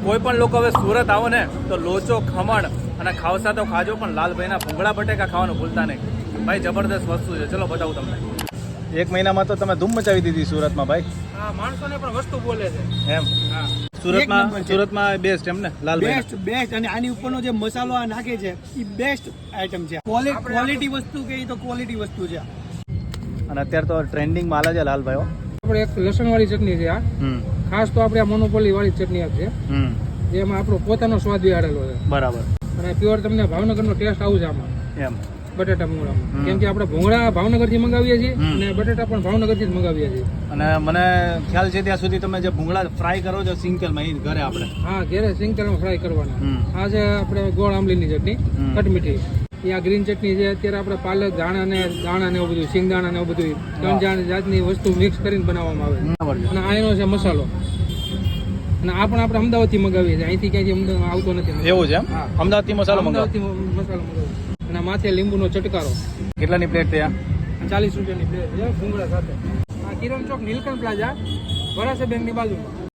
કોઈ પણ લોકો હવે સુરત આવો ને તો લોચો, ખમણ અને ખાવસા તો ખાજો, પણ લાલભાઈના ભૂંગળા બટેકા ખાવાનું ભૂલતા નહીં. ભાઈ જબરદસ્ત વસ્તુ છે. ચલો બતાવું તમને. 1 મહિનામાં તો તમે ધૂમ મચાવી દીધી સુરતમાં ભાઈ. હા, માણસોને પણ વસ્તુ બોલે છે એમ. હા, સુરતમાં બેસ્ટ એમ ને લાલભાઈ. બેસ્ટ અને આની ઉપરનો જે મસાલો આ નાખે છે એ બેસ્ટ આઈટમ છે. ક્વોલિટી વસ્તુ કે તો ક્વોલિટી વસ્તુ છે. અને અત્યારે તો ટ્રેન્ડિંગ માલ છે લાલભાઈ. આપણે એક લસણ વાળી ચટણી છે આ. ખાસ તો આપણે આ મોનોપોલી વાળી ચટણી છે જેમાં આપણો પોતાનો સ્વાદ બિહાડેલો છે. બરાબર. અને પ્યોર તમને ભાવનગરનો ટેસ્ટ આવશે આમાં એમ બટેટા ભૂંગળામાં. કેમ કે આપણે ભૂંગળા ભાવનગરથી મંગાવીએ છીએ અને બટેટા પણ ભાવનગરથી જ મંગાવીએ છીએ. અને મને ખ્યાલ છે ત્યાં સુધી તમે જે ભૂંગળા ફ્રાય કરો છો સિંગલમાં એ ઘરે આપણે. હા, ઘરે સિંગતેલમાં ફ્રાય કરવાના. આ છે આપણે ગોળ આંબલીની ચટણી, ખટમીઠી. આ ગ્રીન ચટણી છે. અત્યારે આપણે પાલક, દાણા ને એવું બધું, સિંગદાણા ને એવું બધું 3-4 જાતની વસ્તુ મિક્સ કરીને બનાવવામાં આવે. અને આ એનો છે મસાલો. અને આ પણ આપણે અમદાવાદથી મંગાવીએ છીએ. અહીંથી ક્યાંથી આવતો નથી. એવું છે એમ? અમદાવાદથી મસાલો મંગાવો. અમદાવાદથી મસાલો મંગાવો. અને માથે લીંબુનો ચટકારો. કેટલાની પ્લેટ છે? 40 રૂપિયાની પ્લેટ છે ભૂંગળા સાથે. આ કિરણ ચોક નીલકંઠ પ્લાઝા, વરાછા બેંકની બાજુમાં.